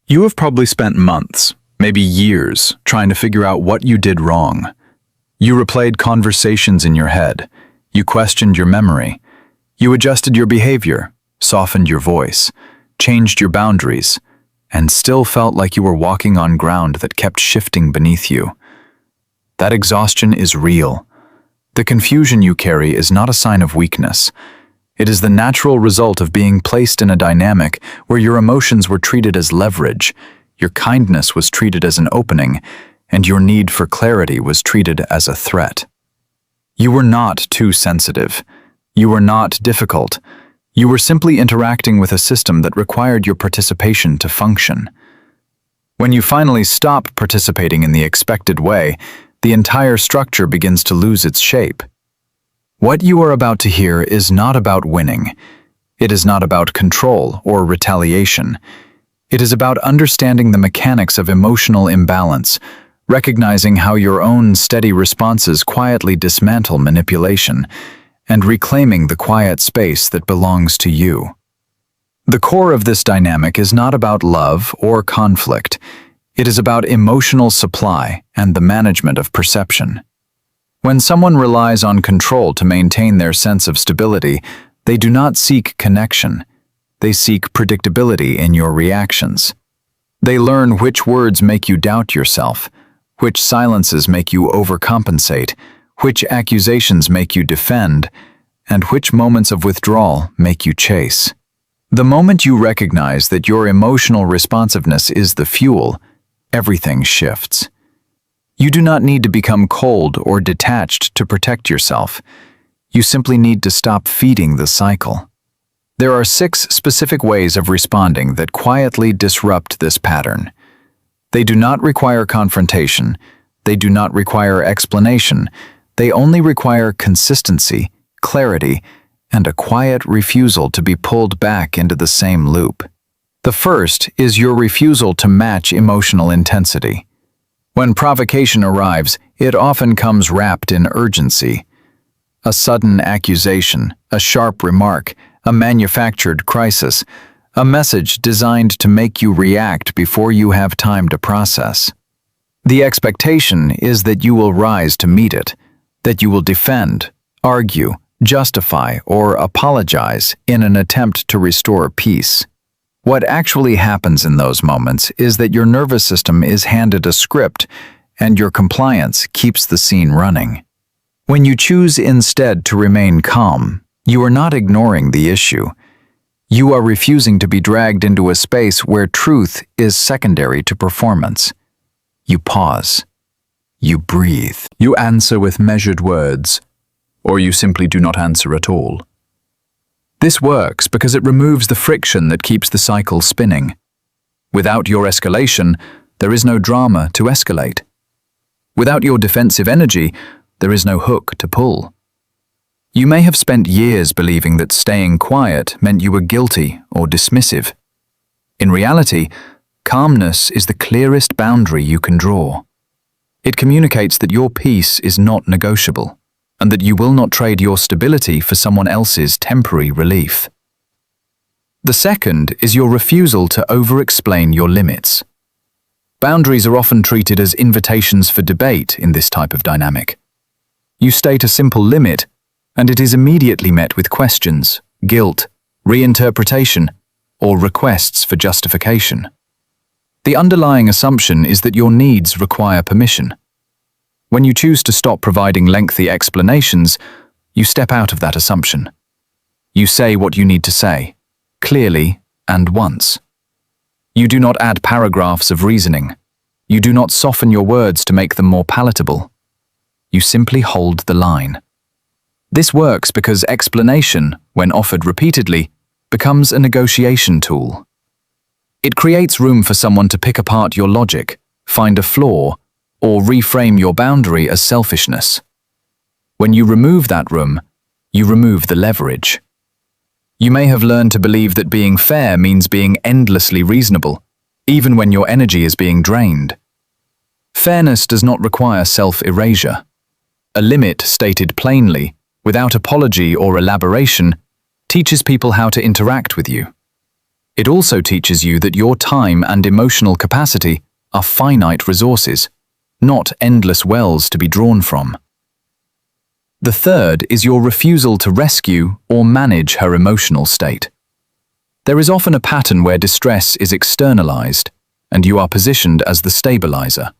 You have probably spent months, maybe years, trying to figure out what you did wrong. You replayed conversations in your head. You questioned your memory. You adjusted your behavior, softened your voice, changed your boundaries, and still felt like you were walking on ground that kept shifting beneath you. That exhaustion is real. The confusion you carry is not a sign of weakness. It is the natural result of being placed in a dynamic where your emotions were treated as leverage, your kindness was treated as an opening, and your need for clarity was treated as a threat. You were not too sensitive. You were not difficult. You were simply interacting with a system that required your participation to function. When you finally stop participating in the expected way, the entire structure begins to lose its shape. What you are about to hear is not about winning. It is not about control or retaliation. It is about understanding the mechanics of emotional imbalance, recognizing how your own steady responses quietly dismantle manipulation, and reclaiming the quiet space that belongs to you. The core of this dynamic is not about love or conflict. It is about emotional supply and the management of perception. When someone relies on control to maintain their sense of stability, they do not seek connection. They seek predictability in your reactions. They learn which words make you doubt yourself, which silences make you overcompensate, which accusations make you defend, and which moments of withdrawal make you chase. The moment you recognize that your emotional responsiveness is the fuel, everything shifts. You do not need to become cold or detached to protect yourself. You simply need to stop feeding the cycle. There are 6 specific ways of responding that quietly disrupt this pattern. They do not require confrontation. They do not require explanation. They only require consistency, clarity, and a quiet refusal to be pulled back into the same loop. The first is your refusal to match emotional intensity. When provocation arrives, it often comes wrapped in urgency. A sudden accusation, a sharp remark, a manufactured crisis, a message designed to make you react before you have time to process. The expectation is that you will rise to meet it, that you will defend, argue, justify, or apologize in an attempt to restore peace. What actually happens in those moments is that your nervous system is handed a script and your compliance keeps the scene running. When you choose instead to remain calm, you are not ignoring the issue. You are refusing to be dragged into a space where truth is secondary to performance. You pause. You breathe. You answer with measured words, or you simply do not answer at all. This works because it removes the friction that keeps the cycle spinning. Without your escalation, there is no drama to escalate. Without your defensive energy, there is no hook to pull. You may have spent years believing that staying quiet meant you were guilty or dismissive. In reality, calmness is the clearest boundary you can draw. It communicates that your peace is not negotiable, and that you will not trade your stability for someone else's temporary relief. The second is your refusal to over-explain your limits. Boundaries are often treated as invitations for debate in this type of dynamic. You state a simple limit, and it is immediately met with questions, guilt, reinterpretation, or requests for justification. The underlying assumption is that your needs require permission. When you choose to stop providing lengthy explanations, you step out of that assumption. You say what you need to say, clearly and once. You do not add paragraphs of reasoning. You do not soften your words to make them more palatable. You simply hold the line. This works because explanation, when offered repeatedly, becomes a negotiation tool. It creates room for someone to pick apart your logic, find a flaw, or reframe your boundary as selfishness. When you remove that room, you remove the leverage. You may have learned to believe that being fair means being endlessly reasonable, even when your energy is being drained. Fairness does not require self-erasure. A limit stated plainly, without apology or elaboration, teaches people how to interact with you. It also teaches you that your time and emotional capacity are finite resources, not endless wells to be drawn from. The third is your refusal to rescue or manage her emotional state. There is often a pattern where distress is externalized, and you are positioned as the stabilizer.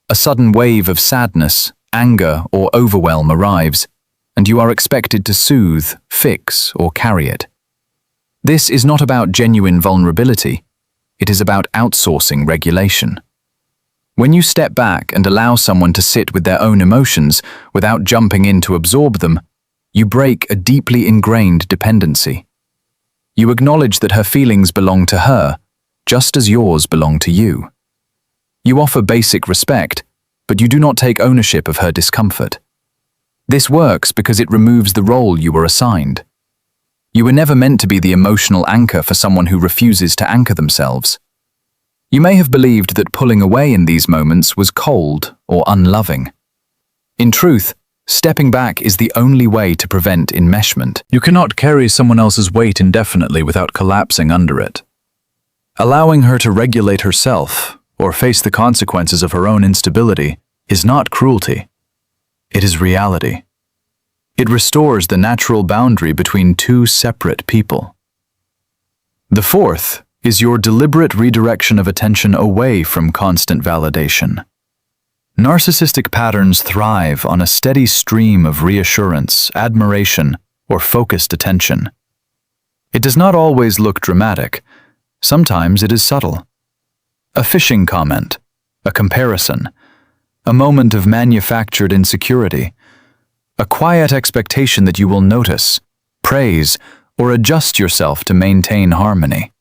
A sudden wave of sadness, anger, or overwhelm arrives, and you are expected to soothe, fix, or carry it. This is not about genuine vulnerability. It is about outsourcing regulation. When you step back and allow someone to sit with their own emotions without jumping in to absorb them, you break a deeply ingrained dependency. You acknowledge that her feelings belong to her, just as yours belong to you. You offer basic respect, but you do not take ownership of her discomfort. This works because it removes the role you were assigned. You were never meant to be the emotional anchor for someone who refuses to anchor themselves. You may have believed that pulling away in these moments was cold or unloving. In truth, stepping back is the only way to prevent enmeshment. You cannot carry someone else's weight indefinitely without collapsing under it. Allowing her to regulate herself or face the consequences of her own instability is not cruelty. It is reality. It restores the natural boundary between two separate people. The fourth is your deliberate redirection of attention away from constant validation. Narcissistic patterns thrive on a steady stream of reassurance, admiration, or focused attention. It does not always look dramatic. Sometimes it is subtle. A phishing comment, a comparison, a moment of manufactured insecurity, a quiet expectation that you will notice, praise, or adjust yourself to maintain harmony.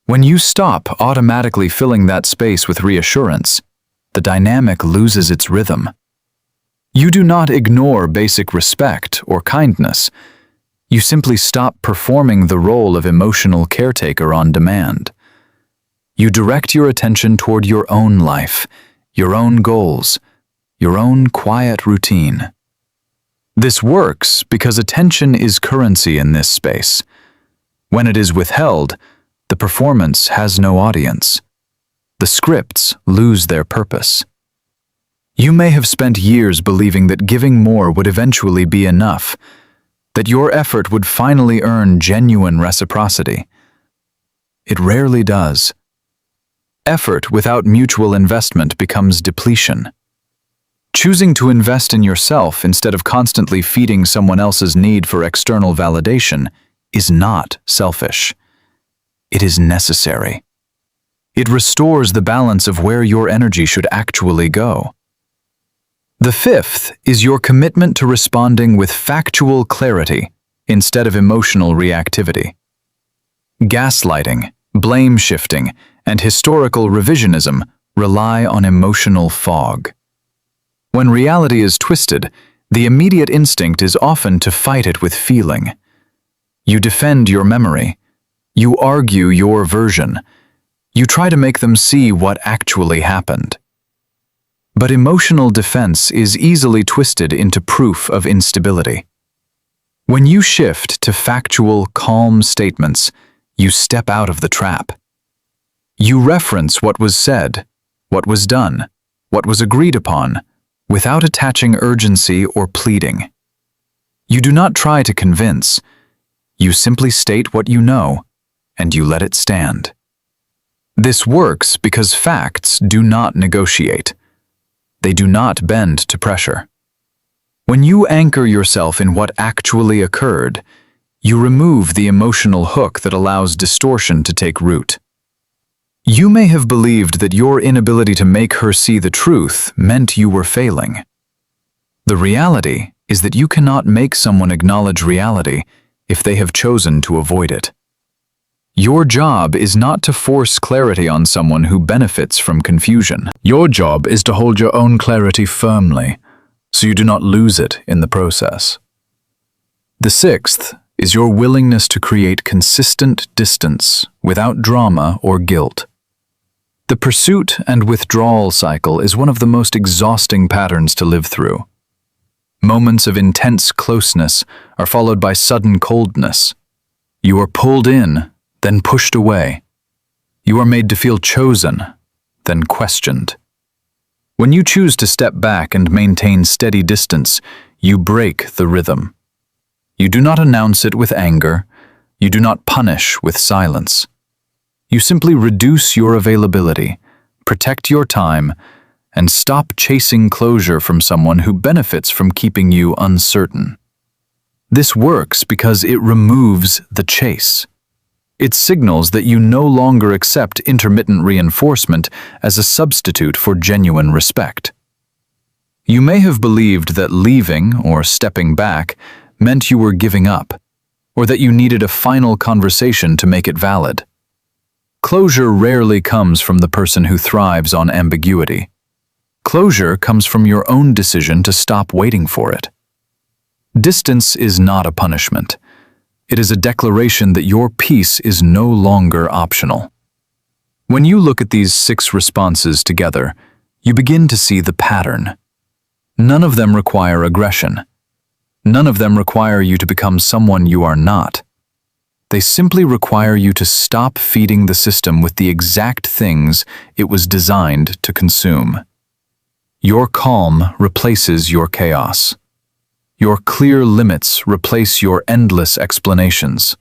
When you stop automatically filling that space with reassurance, the dynamic loses its rhythm. You do not ignore basic respect or kindness. You simply stop performing the role of emotional caretaker on demand. You direct your attention toward your own life, your own goals, your own quiet routine. This works because attention is currency in this space. When it is withheld, the performance has no audience. The scripts lose their purpose. You may have spent years believing that giving more would eventually be enough, that your effort would finally earn genuine reciprocity. It rarely does. Effort without mutual investment becomes depletion. Choosing to invest in yourself instead of constantly feeding someone else's need for external validation is not selfish. It is necessary. It restores the balance of where your energy should actually go. The fifth is your commitment to responding with factual clarity instead of emotional reactivity. Gaslighting, blame shifting, and historical revisionism rely on emotional fog. When reality is twisted, the immediate instinct is often to fight it with feeling. You defend your memory. You argue your version. You try to make them see what actually happened. But emotional defense is easily twisted into proof of instability. When you shift to factual, calm statements, you step out of the trap. You reference what was said, what was done, what was agreed upon, without attaching urgency or pleading. You do not try to convince. You simply state what you know, and you let it stand. This works because facts do not negotiate. They do not bend to pressure. When you anchor yourself in what actually occurred, you remove the emotional hook that allows distortion to take root. You may have believed that your inability to make her see the truth meant you were failing. The reality is that you cannot make someone acknowledge reality if they have chosen to avoid it. Your job is not to force clarity on someone who benefits from confusion. Your job is to hold your own clarity firmly, so you do not lose it in the process. The sixth is your willingness to create consistent distance without drama or guilt. The pursuit and withdrawal cycle is one of the most exhausting patterns to live through. Moments of intense closeness are followed by sudden coldness. You are pulled in, then pushed away. You are made to feel chosen, then questioned. When you choose to step back and maintain steady distance, you break the rhythm. You do not announce it with anger. You do not punish with silence. You simply reduce your availability, protect your time, and stop chasing closure from someone who benefits from keeping you uncertain. This works because it removes the chase. It signals that you no longer accept intermittent reinforcement as a substitute for genuine respect. You may have believed that leaving or stepping back meant you were giving up, or that you needed a final conversation to make it valid. Closure rarely comes from the person who thrives on ambiguity. Closure comes from your own decision to stop waiting for it. Distance is not a punishment. It is a declaration that your peace is no longer optional. When you look at these 6 responses together, you begin to see the pattern. None of them require aggression. None of them require you to become someone you are not. They simply require you to stop feeding the system with the exact things it was designed to consume. Your calm replaces your chaos. Your clear limits replace your endless explanations.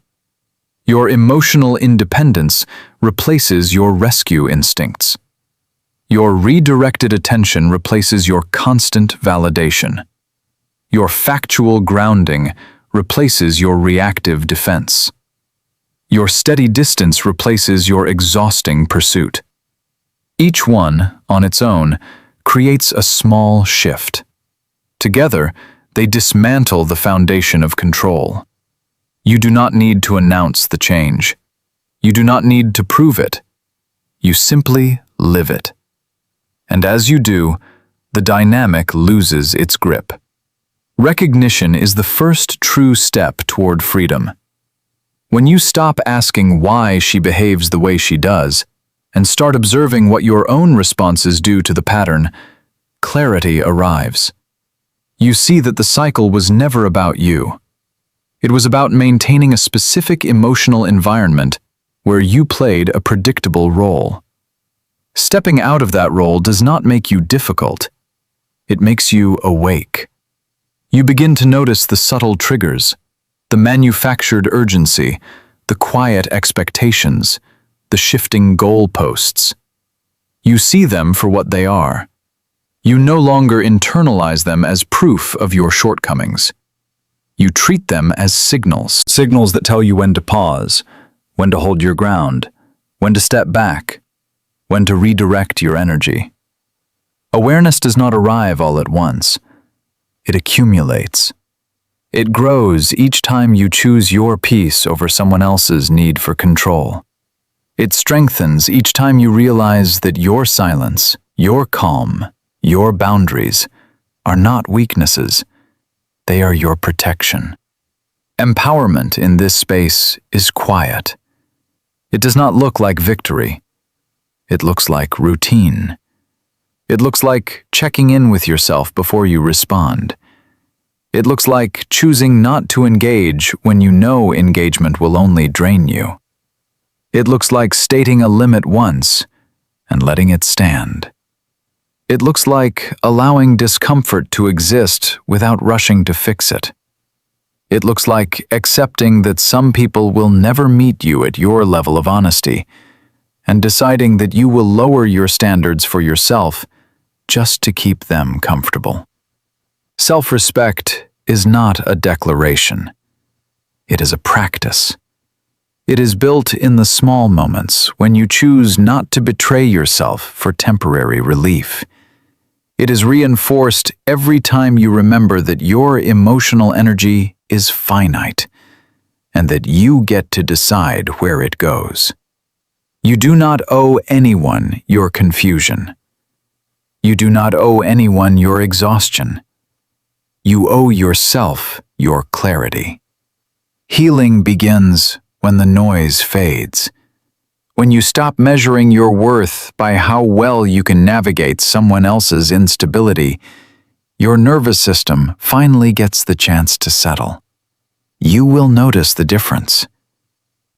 Your emotional independence replaces your rescue instincts. Your redirected attention replaces your constant validation. Your factual grounding replaces your reactive defense. Your steady distance replaces your exhausting pursuit. Each one, on its own, creates a small shift. Together, they dismantle the foundation of control. You do not need to announce the change. You do not need to prove it. You simply live it. And as you do, the dynamic loses its grip. Recognition is the first true step toward freedom. When you stop asking why she behaves the way she does, and start observing what your own responses do to the pattern, clarity arrives. You see that the cycle was never about you. It was about maintaining a specific emotional environment where you played a predictable role. Stepping out of that role does not make you difficult. It makes you awake. You begin to notice the subtle triggers, the manufactured urgency, the quiet expectations, the shifting goalposts. You see them for what they are. You no longer internalize them as proof of your shortcomings. You treat them as signals that tell you when to pause, when to hold your ground, when to step back, when to redirect your energy. Awareness does not arrive all at once. It accumulates. It grows each time you choose your peace over someone else's need for control. It strengthens each time you realize that your silence, your calm, your boundaries are not weaknesses. They are your protection. Empowerment in this space is quiet. It does not look like victory. It looks like routine. It looks like checking in with yourself before you respond. It looks like choosing not to engage when you know engagement will only drain you. It looks like stating a limit once and letting it stand. It looks like allowing discomfort to exist without rushing to fix it. It looks like accepting that some people will never meet you at your level of honesty, and deciding that you will lower your standards for yourself just to keep them comfortable. Self-respect is not a declaration. It is a practice. It is built in the small moments when you choose not to betray yourself for temporary relief. It is reinforced every time you remember that your emotional energy is finite and that you get to decide where it goes. You do not owe anyone your confusion. You do not owe anyone your exhaustion. You owe yourself your clarity. Healing begins when the noise fades. When you stop measuring your worth by how well you can navigate someone else's instability, your nervous system finally gets the chance to settle. You will notice the difference.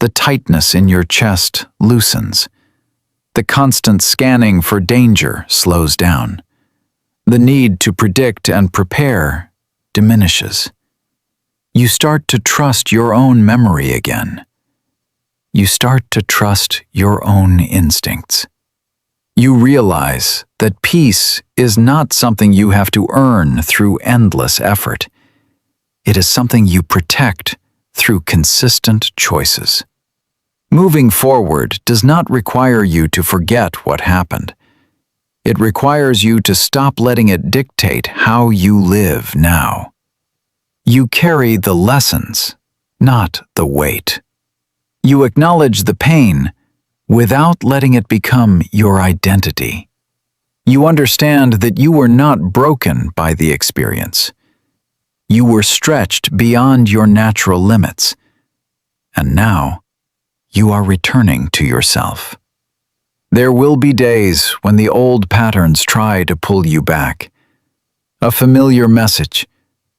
the tightness in your chest loosens. The constant scanning for danger slows down. The need to predict and prepare diminishes. You start to trust your own memory again. You start to trust your own instincts. You realize that peace is not something you have to earn through endless effort. It is something you protect through consistent choices. Moving forward does not require you to forget what happened. It requires you to stop letting it dictate how you live now. You carry the lessons, not the weight. You acknowledge the pain without letting it become your identity. You understand that you were not broken by the experience. You were stretched beyond your natural limits, and now you are returning to yourself. There will be days when the old patterns try to pull you back. A familiar message,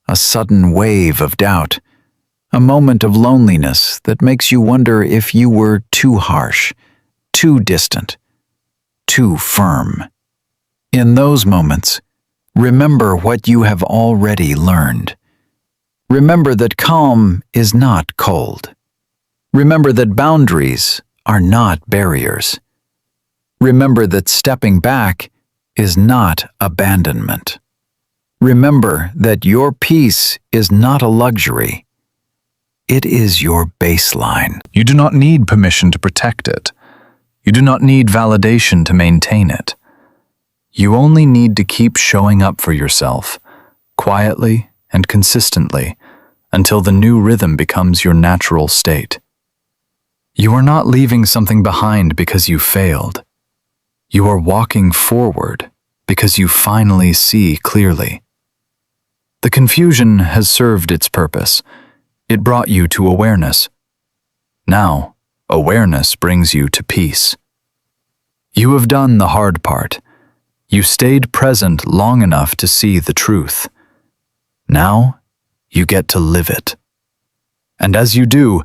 a sudden wave of doubt, a moment of loneliness that makes you wonder if you were too harsh, too distant, too firm. In those moments, remember what you have already learned. Remember that calm is not cold. Remember that boundaries are not barriers. Remember that stepping back is not abandonment. Remember that your peace is not a luxury. It is your baseline. You do not need permission to protect it. You do not need validation to maintain it. You only need to keep showing up for yourself, quietly and consistently, until the new rhythm becomes your natural state. You are not leaving something behind because you failed. You are walking forward because you finally see clearly. The confusion has served its purpose. It brought you to awareness. Now, awareness brings you to peace. You have done the hard part. You stayed present long enough to see the truth. Now, you get to live it. And as you do,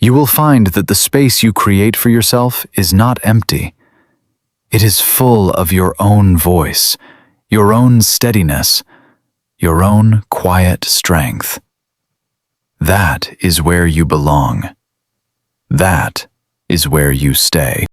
you will find that the space you create for yourself is not empty. It is full of your own voice, your own steadiness, your own quiet strength. That is where you belong. That is where you stay.